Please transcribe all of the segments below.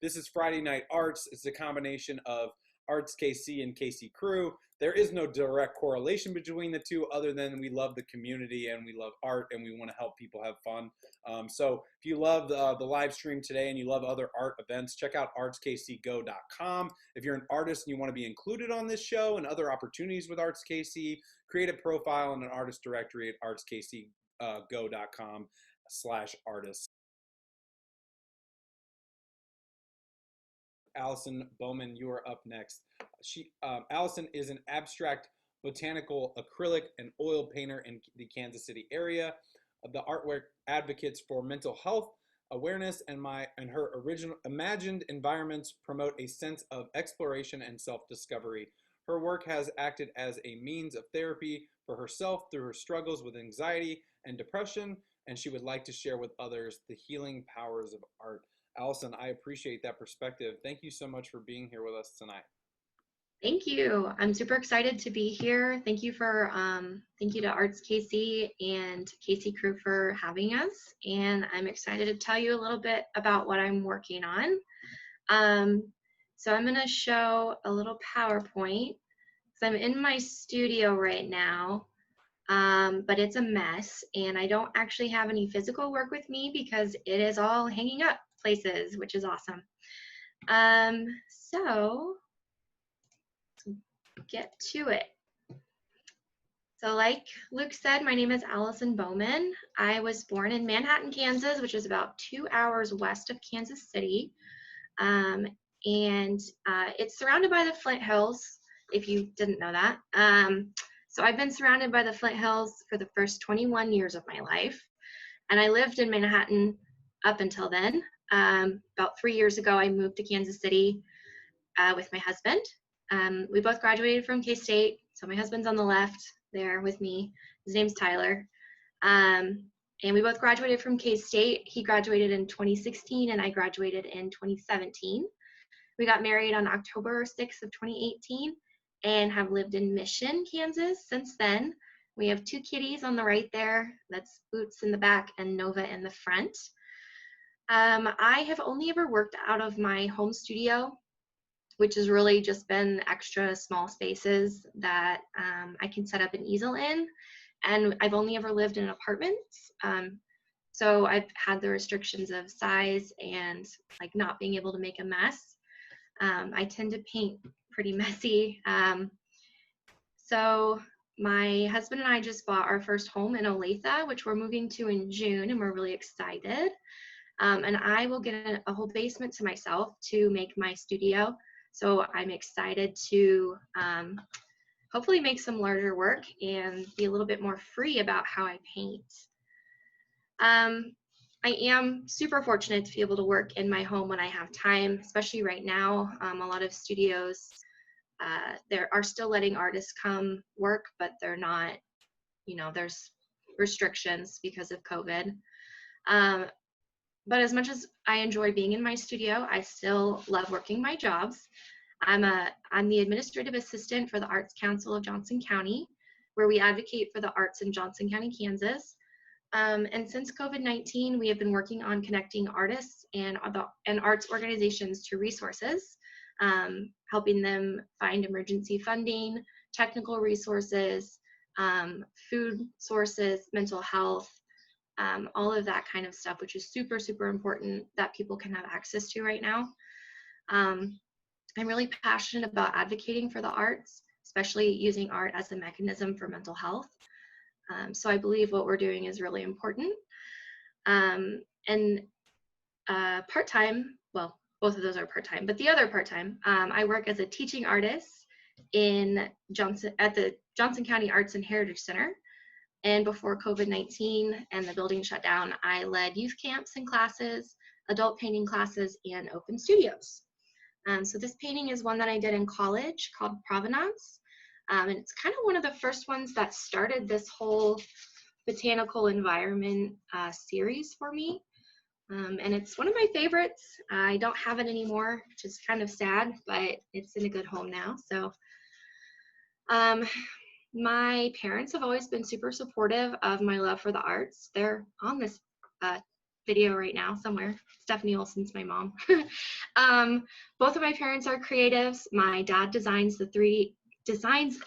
This is Friday Night Arts. It's a combination of Arts KC and KC Crew. There is no direct correlation between the two other than we love the community and we love art and we want to help people have fun. So if you love the live stream today and you love other art events, check out artskcgo.com. If you're an artist and you want to be included on this show and other opportunities with Arts KC, create a profile in an artist directory at artskcgo.com/artists. Allison Bowman, you are up next. Allison is an abstract botanical acrylic and oil painter in the Kansas City area. The artwork advocates for mental health awareness, and her original imagined environments promote a sense of exploration and self-discovery. Her work has acted as a means of therapy for herself through her struggles with anxiety and depression, and she would like to share with others the healing powers of art. Allison, I appreciate that perspective. Thank you so much for being here with us tonight. Thank you. I'm super excited to be here. Thank you to Arts KC and KC Crew for having us. And I'm excited to tell you a little bit about what I'm working on. So I'm going to show a little PowerPoint. So I'm in my studio right now, but it's a mess, and I don't actually have any physical work with me because it is all hanging up places, which is awesome. So get to it. So like Luke said, my name is Allison Bowman. I was born in Manhattan, Kansas, which is about 2 hours west of Kansas City. It's surrounded by the Flint Hills, if you didn't know that. So I've been surrounded by the Flint Hills for the first 21 years of my life. And I lived in Manhattan up until then. About 3 years ago, I moved to Kansas City with my husband. We both graduated from K-State. So my husband's on the left there with me. His name's Tyler. And we both graduated from K-State. He graduated in 2016 and I graduated in 2017. We got married on October 6th of 2018 and have lived in Mission, Kansas since then. We have 2 kitties on the right there. That's Boots in the back and Nova in the front. I have only ever worked out of my home studio, which has really just been extra small spaces that I can set up an easel in. And I've only ever lived in apartments. So I've had the restrictions of size and like not being able to make a mess. I tend to paint pretty messy. So my husband and I just bought our first home in Olathe, which we're moving to in June, and we're really excited. And I will get a whole basement to myself to make my studio. So I'm excited to hopefully make some larger work and be a little bit more free about how I paint. I am super fortunate to be able to work in my home when I have time, especially right now. A lot of studios, they are still letting artists come work, but they're not, there's restrictions because of COVID. But as much as I enjoy being in my studio, I still love working my jobs. I'm the administrative assistant for the Arts Council of Johnson County, where we advocate for the arts in Johnson County, Kansas. And since COVID-19, we have been working on connecting artists and arts organizations to resources, helping them find emergency funding, technical resources, food sources, mental health, all of that kind of stuff, which is super, super important that people can have access to right now. I'm really passionate about advocating for the arts, especially using art as a mechanism for mental health. So I believe what we're doing is really important. Part-time, well, both of those are part-time, but the other part-time, I work as a teaching artist at the Johnson County Arts and Heritage Center. And before COVID-19 and the building shut down, I led youth camps and classes, adult painting classes, and open studios. So this painting is one that I did in college called Provenance. And it's kind of one of the first ones that started this whole botanical environment series for me. And it's one of my favorites. I don't have it anymore, which is kind of sad, but it's in a good home now. So my parents have always been super supportive of my love for the arts. They're on this video right now somewhere. Stephanie Olson's my mom. Both of my parents are creatives. My dad designs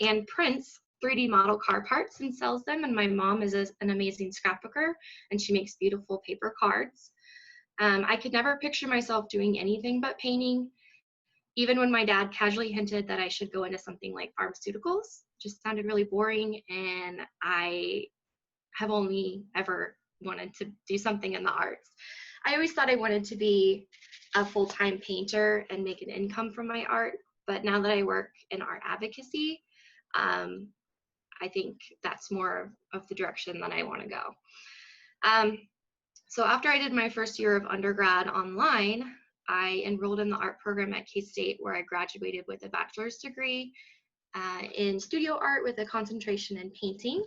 and prints 3D model car parts and sells them, and my mom is an amazing scrapbooker, and she makes beautiful paper cards. I could never picture myself doing anything but painting, even when my dad casually hinted that I should go into something like pharmaceuticals. Just sounded really boring, and I have only ever wanted to do something in the arts. I always thought I wanted to be a full-time painter and make an income from my art, but now that I work in art advocacy, I think that's more of the direction that I want to go. So after I did my first year of undergrad online, I enrolled in the art program at K-State, where I graduated with a bachelor's degree in studio art with a concentration in painting.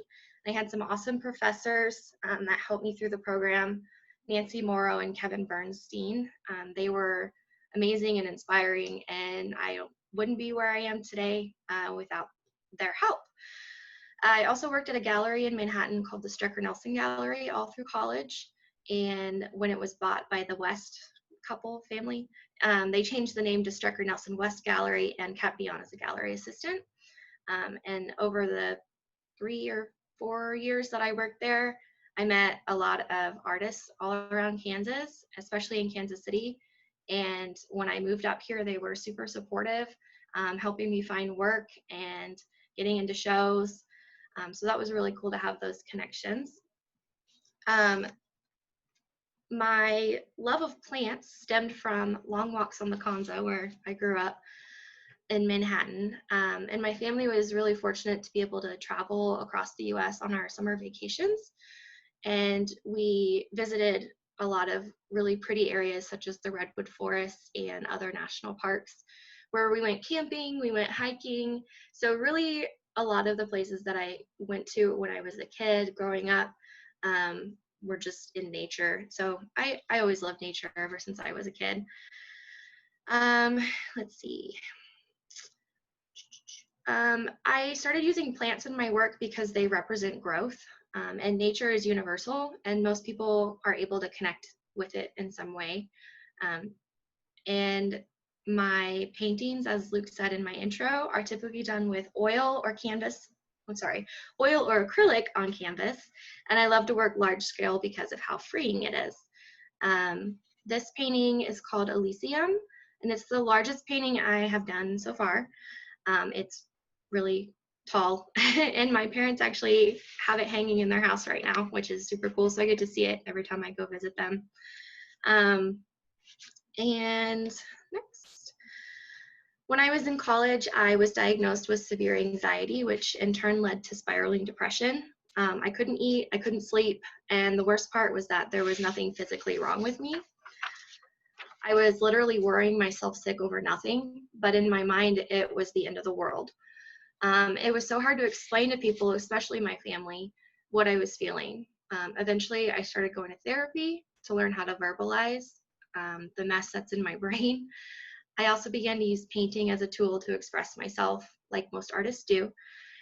I had some awesome professors that helped me through the program, Nancy Morrow and Kevin Bernstein. They were amazing and inspiring, and I wouldn't be where I am today without their help. I also worked at a gallery in Manhattan called the Strecker Nelson Gallery all through college. And when it was bought by the West couple family, they changed the name to Strecker Nelson West Gallery and kept me on as a gallery assistant. And over the 3 or 4 years that I worked there, I met a lot of artists all around Kansas, especially in Kansas City. And when I moved up here, they were super supportive, helping me find work and getting into shows. So that was really cool to have those connections. My love of plants stemmed from long walks on the Konza, where I grew up in Manhattan. And my family was really fortunate to be able to travel across the US on our summer vacations. And we visited a lot of really pretty areas such as the Redwood Forest and other national parks, where we went camping, we went hiking. So really a lot of the places that I went to when I was a kid growing up were just in nature. So I always loved nature ever since I was a kid. Let's see. I started using plants in my work because they represent growth, and nature is universal, and most people are able to connect with it in some way. And my paintings, as Luke said in my intro, are typically done with oil or acrylic on canvas, and I love to work large scale because of how freeing it is. This painting is called Elysium, and it's the largest painting I have done so far. It's really tall, and my parents actually have it hanging in their house right now, which is super cool, so I get to see it every time I go visit them. And next. When I was in college, I was diagnosed with severe anxiety, which in turn led to spiraling depression. I couldn't eat, I couldn't sleep, and the worst part was that there was nothing physically wrong with me. I was literally worrying myself sick over nothing, but in my mind, it was the end of the world. It was so hard to explain to people, especially my family, what I was feeling. Eventually, I started going to therapy to learn how to verbalize the mess that's in my brain. I also began to use painting as a tool to express myself, like most artists do,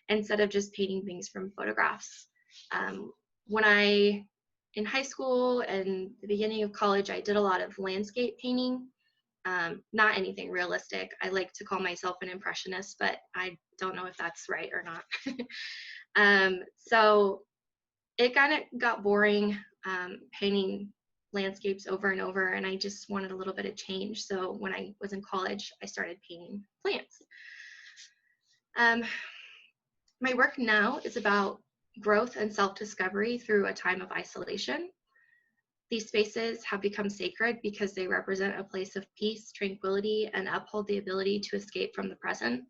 instead of just painting things from photographs. In high school and the beginning of college, I did a lot of landscape painting, not anything realistic. I like to call myself an impressionist, but I don't know if that's right or not. So it kind of got boring painting landscapes over and over, and I just wanted a little bit of change. So when I was in college, I started painting plants. My work now is about growth and self-discovery through a time of isolation. These spaces have become sacred because they represent a place of peace, tranquility, and uphold the ability to escape from the present.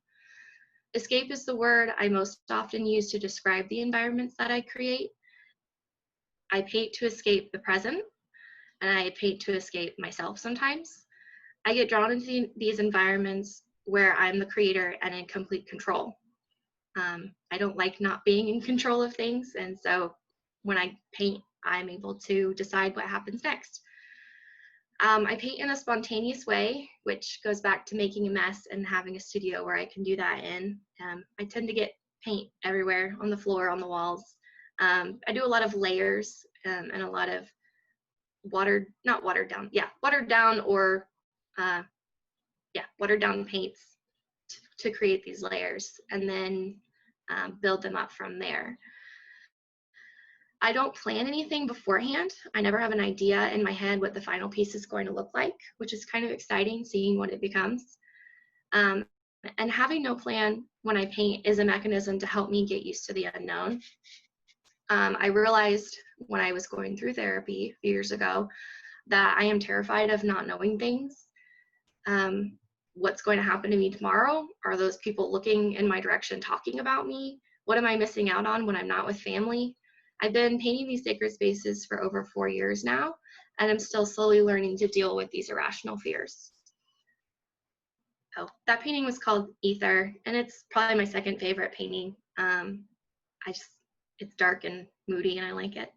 Escape is the word I most often use to describe the environments that I create. I paint to escape the present, and I paint to escape myself sometimes. I get drawn into these environments where I'm the creator and in complete control. I don't like not being in control of things, and so when I paint, I'm able to decide what happens next. I paint in a spontaneous way, which goes back to making a mess and having a studio where I can do that in. I tend to get paint everywhere, on the floor, on the walls. I do a lot of layers and a lot of watered down or uh, watered down paints to create these layers, and then build them up from there. I don't plan anything beforehand. I never have an idea in my head what the final piece is going to look like, which is kind of exciting, seeing what it becomes. And having no plan when I paint is a mechanism to help me get used to the unknown. I realized when I was going through therapy a few years ago that I am terrified of not knowing things. What's going to happen to me tomorrow? Are those people looking in my direction talking about me? What am I missing out on when I'm not with family? I've been painting these sacred spaces for over 4 years now, and I'm still slowly learning to deal with these irrational fears. Oh, that painting was called Ether, and it's probably my second favorite painting. It's dark and moody, and I like it.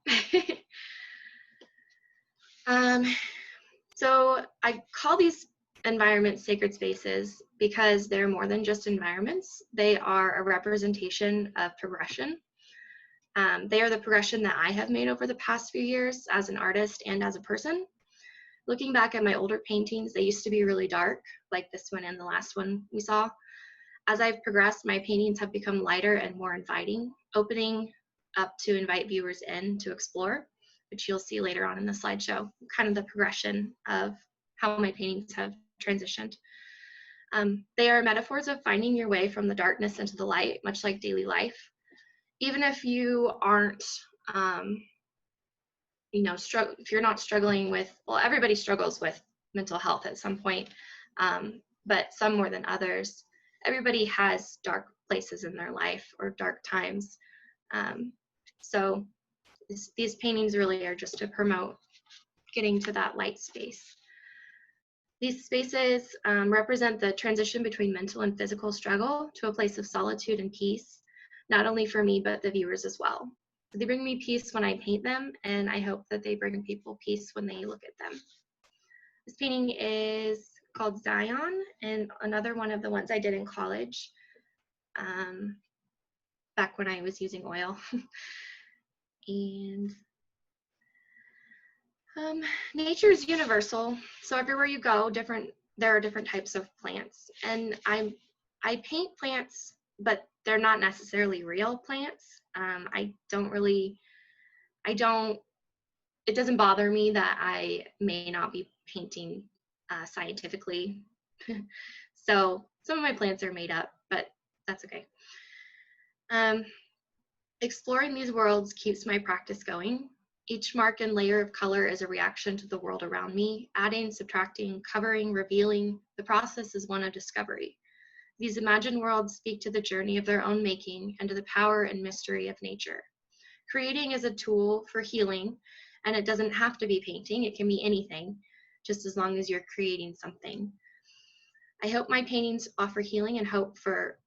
So I call these environments sacred spaces because they're more than just environments. They are a representation of progression. They are the progression that I have made over the past few years as an artist and as a person. Looking back at my older paintings, they used to be really dark, like this one and the last one we saw. As I've progressed, my paintings have become lighter and more inviting, opening up to invite viewers in to explore, which you'll see later on in the slideshow, kind of the progression of how my paintings have transitioned. They are metaphors of finding your way from the darkness into the light, much like daily life. Even if you aren't, if you're not struggling with, well, everybody struggles with mental health at some point, but some more than others. Everybody has dark places in their life or dark times. So these paintings really are just to promote getting to that light space. These spaces represent the transition between mental and physical struggle to a place of solitude and peace, not only for me, but the viewers as well. They bring me peace when I paint them, and I hope that they bring people peace when they look at them. This painting is called Zion, and another one of the ones I did in college, back when I was using oil. And nature is universal, so everywhere you go, there are different types of plants, and I paint plants, but they're not necessarily real plants. It doesn't bother me that I may not be painting scientifically. So some of my plants are made up, but that's okay. Exploring these worlds keeps my practice going. Each mark and layer of color is a reaction to the world around me, adding, subtracting, covering, revealing. The process is one of discovery. These imagined worlds speak to the journey of their own making and to the power and mystery of nature. Creating is a tool for healing, and it doesn't have to be painting. It can be anything, just as long as you're creating something. I hope my paintings offer healing and hope for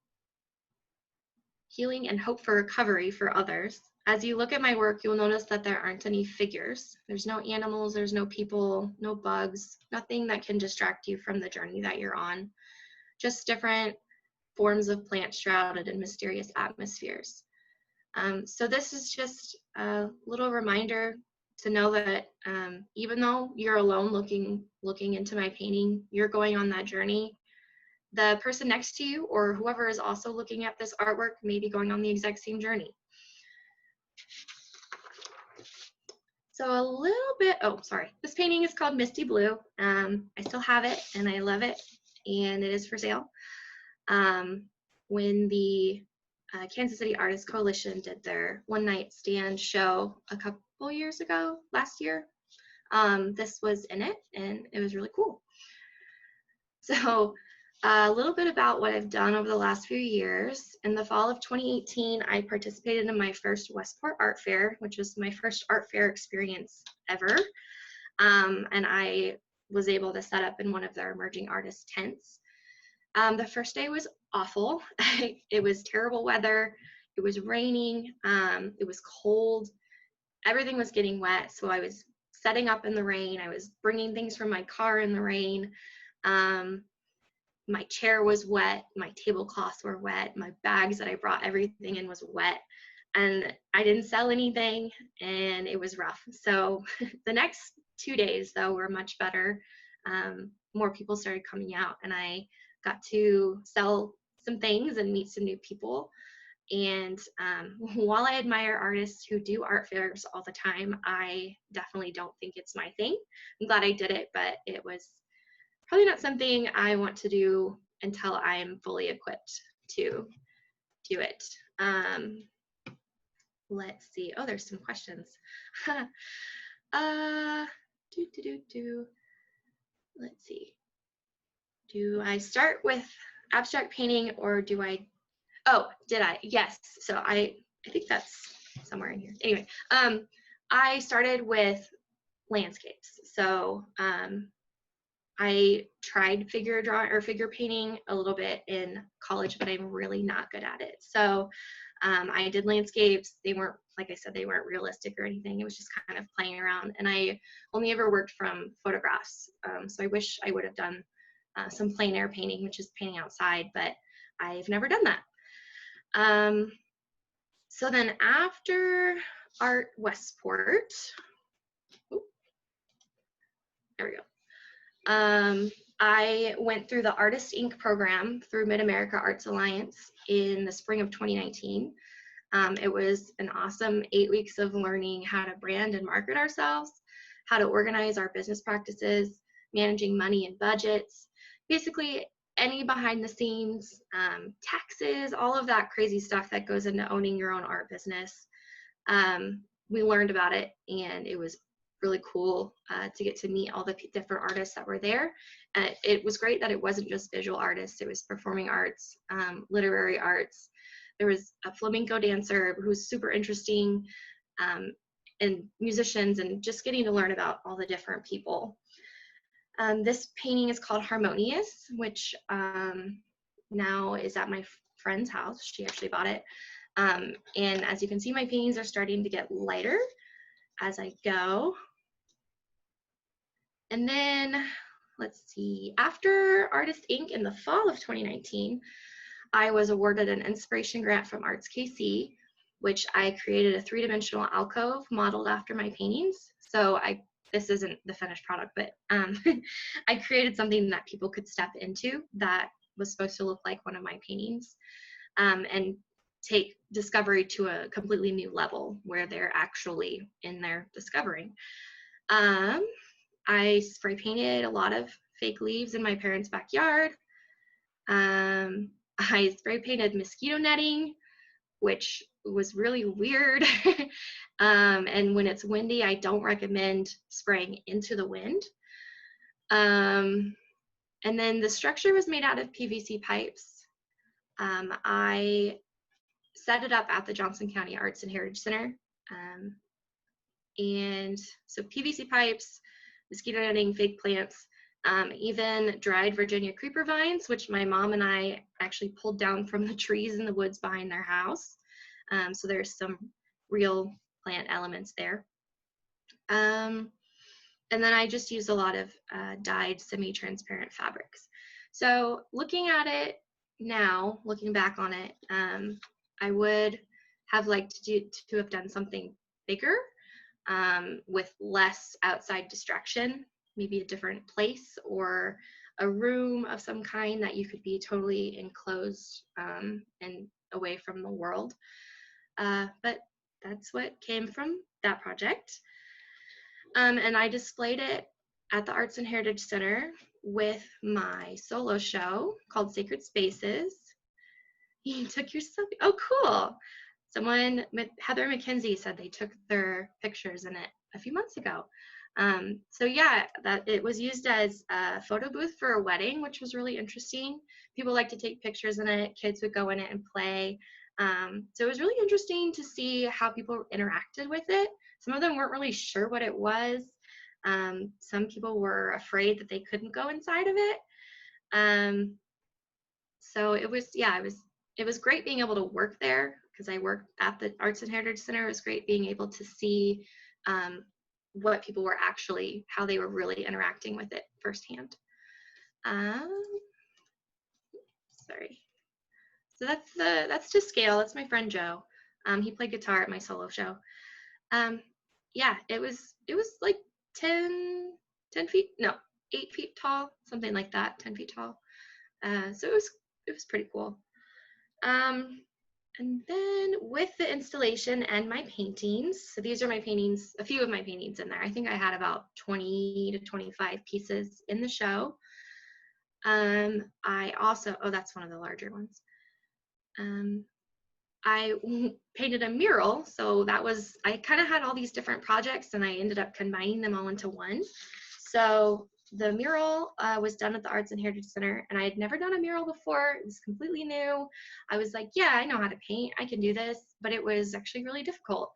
recovery for others. As you look at my work, you'll notice that there aren't any figures. There's no animals, there's no people, no bugs, nothing that can distract you from the journey that you're on. Just different forms of plants shrouded in mysterious atmospheres. So this is just a little reminder to know that even though you're alone looking into my painting, you're going on that journey. The person next to you or whoever is also looking at this artwork may be going on the exact same journey. So a little bit, this painting is called Misty Blue. I still have it and I love it, and it is for sale. When the Kansas City Artists Coalition did their one night stand show a couple years ago, last year, this was in it, and it was really cool. So a little bit about what I've done over the last few years. In the fall of 2018, I participated in my first Westport Art Fair, which was my first art fair experience ever. And I was able to set up in one of their emerging artist tents. The first day was awful. It was terrible weather. It was raining. It was cold. Everything was getting wet. So I was setting up in the rain. I was bringing things from my car in the rain. My chair was wet. My tablecloths were wet. My bags that I brought everything in was wet. And I didn't sell anything, and it was rough. So the next 2 days though were much better. More people started coming out, and I got to sell some things and meet some new people. And while I admire artists who do art fairs all the time, I definitely don't think it's my thing. I'm glad I did it, but it was probably not something I want to do until I'm fully equipped to do it. Let's see. Oh, there's some questions. Let's see. Do I start with abstract painting, or do I? Oh, did I? Yes. So I think that's somewhere in here. Anyway, I started with landscapes. So I tried figure drawing or figure painting a little bit in college, but I'm really not good at it. So I did landscapes. They weren't, like I said, they weren't realistic or anything. It was just kind of playing around. And I only ever worked from photographs. So I wish I would have done some plein air painting, which is painting outside, but I've never done that. So then after Art Westport, there we go. I went through the Artist Inc. program through Mid-America Arts Alliance in the spring of 2019. It was an awesome 8 weeks of learning how to brand and market ourselves, how to organize our business practices, managing money and budgets, basically any behind the scenes, taxes, all of that crazy stuff that goes into owning your own art business. We learned about it, and it was really cool to get to meet all the different artists that were there. And it was great that it wasn't just visual artists, it was performing arts, literary arts. There was a flamenco dancer who was super interesting, and musicians, and just getting to learn about all the different people. This painting is called Harmonious, which now is at my friend's house. She actually bought it. And as you can see, my paintings are starting to get lighter as I go. And then, let's see, after Artist Inc. in the fall of 2019, I was awarded an inspiration grant from Arts KC, which I created a 3-dimensional alcove modeled after my paintings. So this isn't the finished product, but I created something that people could step into that was supposed to look like one of my paintings, and take discovery to a completely new level where they're actually in there discovering. I spray painted a lot of fake leaves in my parents' backyard. I spray painted mosquito netting, which was really weird. And when it's windy, I don't recommend spraying into the wind. And then the structure was made out of PVC pipes. I set it up at the Johnson County Arts and Heritage Center. And so PVC pipes, mosquito netting, fake plants, even dried Virginia creeper vines, which my mom and I actually pulled down from the trees in the woods behind their house. So there's some real plant elements there. And then I just used a lot of dyed semi-transparent fabrics. So looking at it now, looking back on it, I would have liked to have done something bigger, with less outside distraction, maybe a different place or a room of some kind that you could be totally enclosed and away from the world. But that's what came from that project. And I displayed it at the Arts and Heritage Center with my solo show called Sacred Spaces. You took your selfie. Oh, cool. Someone, Heather McKenzie, said they took their pictures in it a few months ago. So yeah, that it was used as a photo booth for a wedding, which was really interesting. People like to take pictures in it. Kids would go in it and play. So it was really interesting to see how people interacted with it. Some of them weren't really sure what it was. Some people were afraid that they couldn't go inside of it. So it was, yeah, it was great being able to work there, because I worked at the Arts and Heritage Center. It was great being able to see what people were actually, how they were really interacting with it firsthand. Sorry. So that's to scale. That's my friend Joe. He played guitar at my solo show. Yeah, it was like 10 feet, no, 8 feet tall, something like that, 10 feet tall. So it was pretty cool. And then with the installation and my paintings, so these are my paintings, a few of my paintings in there. I think I had about 20 to 25 pieces in the show. I also, oh, that's one of the larger ones. I painted a mural, so that was, I kind of had all these different projects and I ended up combining them all into one. So the mural was done at the Arts and Heritage Center, and I had never done a mural before. It was completely new. I was like, yeah, I know how to paint. I can do this, but it was actually really difficult.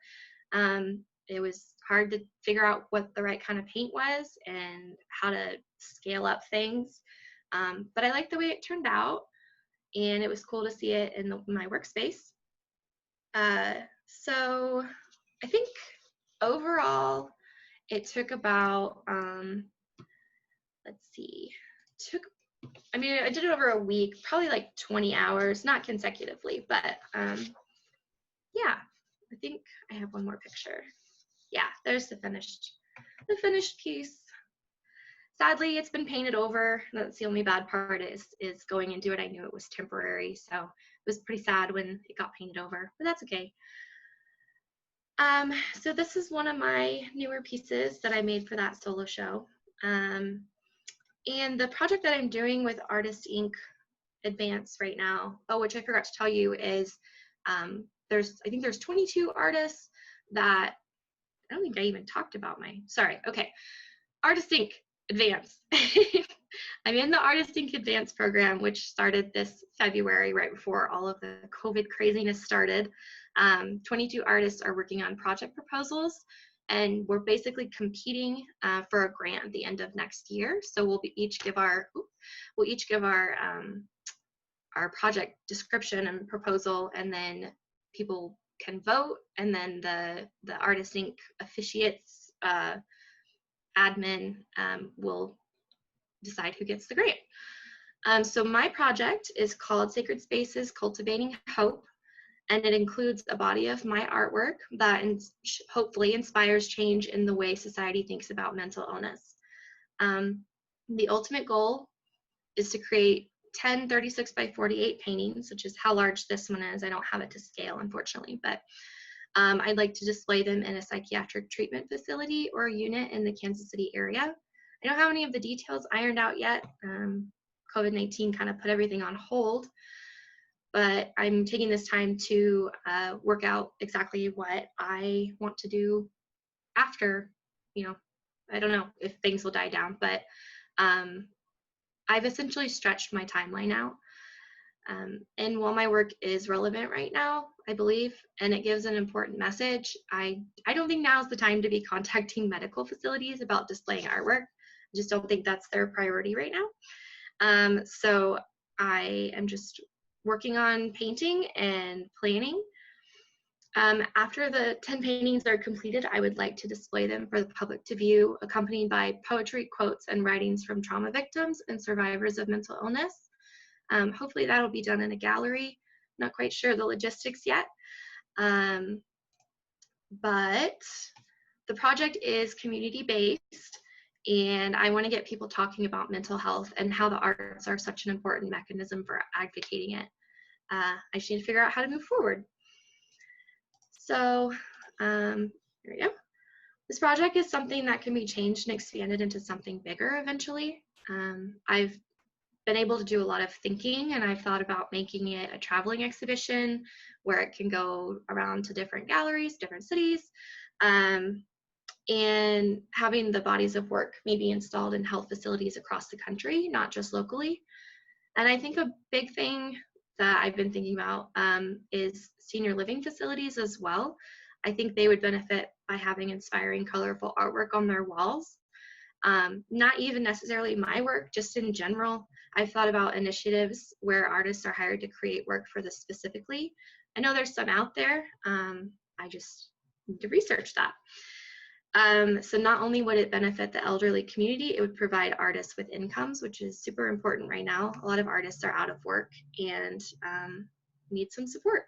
It was hard to figure out what the right kind of paint was and how to scale up things. But I liked the way it turned out, and it was cool to see it in my workspace. So I think overall it took about, let's see, I mean, I did it over a week, probably like 20 hours, not consecutively, but yeah, I think I have one more picture. Yeah, there's the finished piece. Sadly, it's been painted over. That's the only bad part is going into it. I knew it was temporary, so it was pretty sad when it got painted over, but that's okay. So this is one of my newer pieces that I made for that solo show. And the project that I'm doing with Artist Ink Advance right now, which I forgot to tell you, is I think there's 22 artists that, I don't think I even talked about okay. Artist Ink Advance. I'm in the Artist Ink Advance program, which started this February, right before all of the COVID craziness started. 22 artists are working on project proposals, and we're basically competing for a grant at the end of next year. So we'll each give our project description and proposal, and then people can vote, and then the Artist Ink officiates admin will decide who gets the grant. So my project is called Sacred Spaces Cultivating Hope, and it includes a body of my artwork that hopefully inspires change in the way society thinks about mental illness. The ultimate goal is to create 10 36 by 48 paintings, which is how large this one is. I don't have it to scale, unfortunately, but I'd like to display them in a psychiatric treatment facility or a unit in the Kansas City area. I don't have any of the details ironed out yet. COVID-19 kind of put everything on hold, but I'm taking this time to work out exactly what I want to do after, I don't know if things will die down, but I've essentially stretched my timeline out. And while my work is relevant right now, I believe, and it gives an important message, I don't think now is the time to be contacting medical facilities about displaying artwork. I just don't think that's their priority right now. So I am just working on painting and planning. After the 10 paintings are completed, I would like to display them for the public to view, accompanied by poetry, quotes, and writings from trauma victims and survivors of mental illness. Hopefully that'll be done in a gallery. Not quite sure the logistics yet. But the project is community-based, and I want to get people talking about mental health and how the arts are such an important mechanism for advocating it. I just need to figure out how to move forward. So here we go. This project is something that can be changed and expanded into something bigger eventually. I've been able to do a lot of thinking, and I've thought about making it a traveling exhibition where it can go around to different galleries, different cities, and having the bodies of work maybe installed in health facilities across the country, not just locally. And I think a big thing that I've been thinking about is senior living facilities as well. I think they would benefit by having inspiring, colorful artwork on their walls. Not even necessarily my work, just in general. I've thought about initiatives where artists are hired to create work for this specifically. I know there's some out there. I just need to research that. So not only would it benefit the elderly community, it would provide artists with incomes, which is super important right now. A lot of artists are out of work and need some support.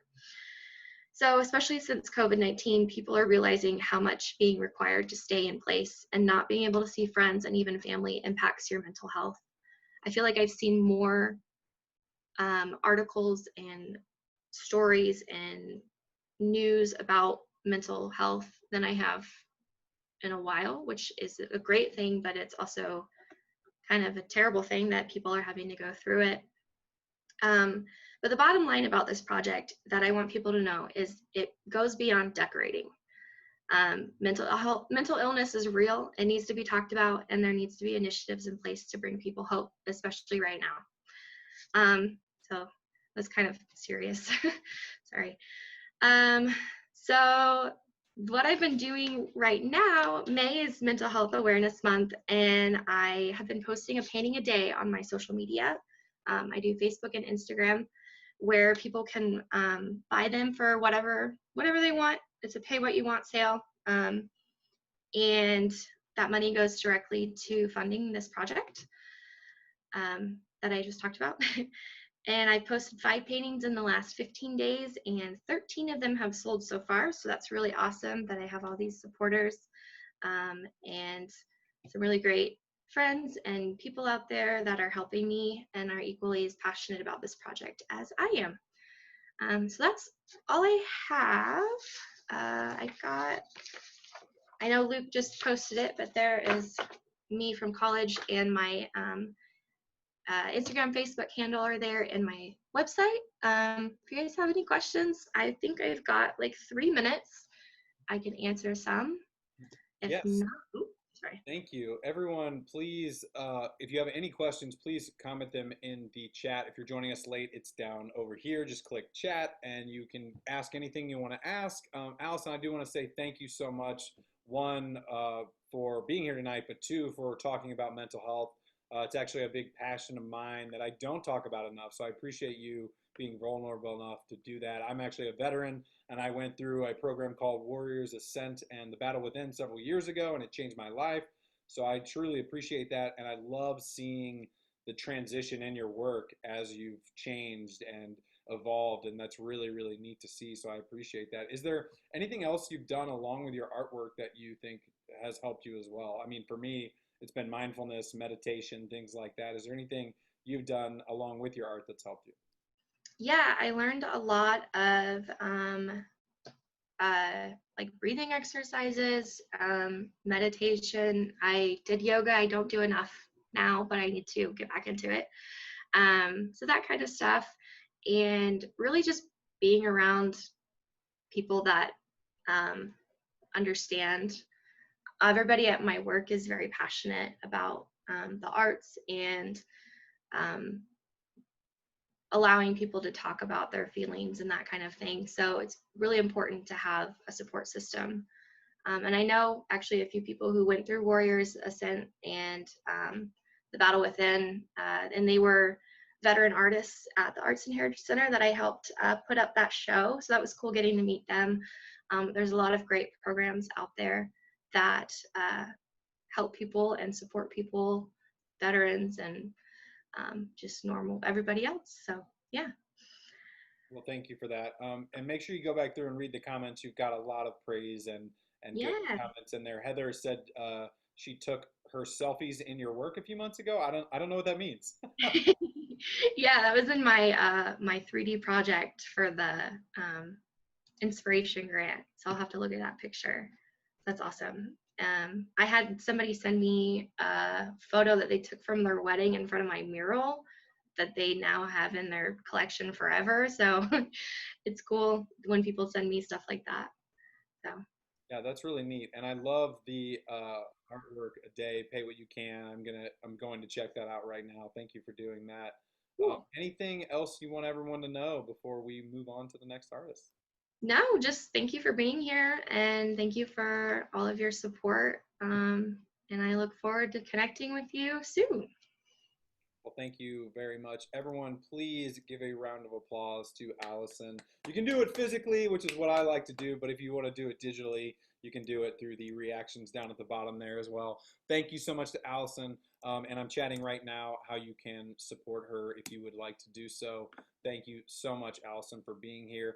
So, especially since COVID-19, people are realizing how much being required to stay in place and not being able to see friends and even family impacts your mental health. I feel like I've seen more articles and stories and news about mental health than I have in a while, which is a great thing, but it's also kind of a terrible thing that people are having to go through it. Um, but the bottom line about this project that I want people to know is it goes beyond decorating. Mental illness is real. It needs to be talked about, and there needs to be initiatives in place to bring people hope, especially right now. So that's kind of serious. Sorry. So what I've been doing right now, May is Mental Health Awareness Month, and I have been posting a painting a day on my social media. I do Facebook and Instagram, where people can buy them for whatever they want. It's a pay what you want sale, and that money goes directly to funding this project that I just talked about. And I posted 5 paintings in the last 15 days, and 13 of them have sold so far. So that's really awesome that I have all these supporters and some really great friends and people out there that are helping me and are equally as passionate about this project as I am. So that's all I have. I know Luke just posted it, but there is me from college and my Instagram, Facebook handle are there, and my website. If you guys have any questions, I think I've got like 3 minutes. I can answer some. If Yes. not, oops, sorry. Thank you. Everyone, please, if you have any questions, please comment them in the chat. If you're joining us late, it's down over here. Just click chat and you can ask anything you want to ask. Allison, I do want to say thank you so much. One, for being here tonight, but two, for talking about mental health. It's actually a big passion of mine that I don't talk about enough. So I appreciate you being vulnerable enough to do that. I'm actually a veteran, and I went through a program called Warriors Ascent and the Battle Within several years ago, and it changed my life. So I truly appreciate that, and I love seeing the transition in your work as you've changed and evolved, and that's really, really neat to see. So I appreciate that. Is there anything else you've done along with your artwork that you think has helped you as well? I mean, for me, it's been mindfulness, meditation, things like that. Is there anything you've done along with your art that's helped you? Yeah, I learned a lot of like breathing exercises, meditation. I did yoga. I don't do enough now, but I need to get back into it. So that kind of stuff, and really just being around people that um, understand. Everybody at my work is very passionate about the arts and um, allowing people to talk about their feelings and that kind of thing. So it's really important to have a support system. And I know actually a few people who went through Warriors Ascent and the Battle Within, and they were veteran artists at the Arts and Heritage Center that I helped put up that show. So that was cool getting to meet them. There's a lot of great programs out there that help people and support people, veterans, and just normal everybody else. So yeah. Well, thank you for that. And make sure you go back through and read the comments. You've got a lot of praise and good Yeah. comments in there. Heather said she took her selfies in your work a few months ago. I don't know what that means. Yeah, that was in my 3D project for the inspiration grant. So I'll have to look at that picture. That's awesome. I had somebody send me a photo that they took from their wedding in front of my mural that they now have in their collection forever. So it's cool when people send me stuff like that. So Yeah, that's really neat, and I love the artwork a day. Pay what you can. I'm going to check that out right now. Thank you for doing that. cool. Anything else you want everyone to know before we move on to the next artist? No, just thank you for being here and thank you for all of your support. And I look forward to connecting with you soon. Well, thank you very much. Everyone, please give a round of applause to Allison. You can do it physically, which is what I like to do, but if you want to do it digitally, you can do it through the reactions down at the bottom there as well. Thank you so much to Allison. And I'm chatting right now how you can support her if you would like to do so. Thank you so much, Allison, for being here.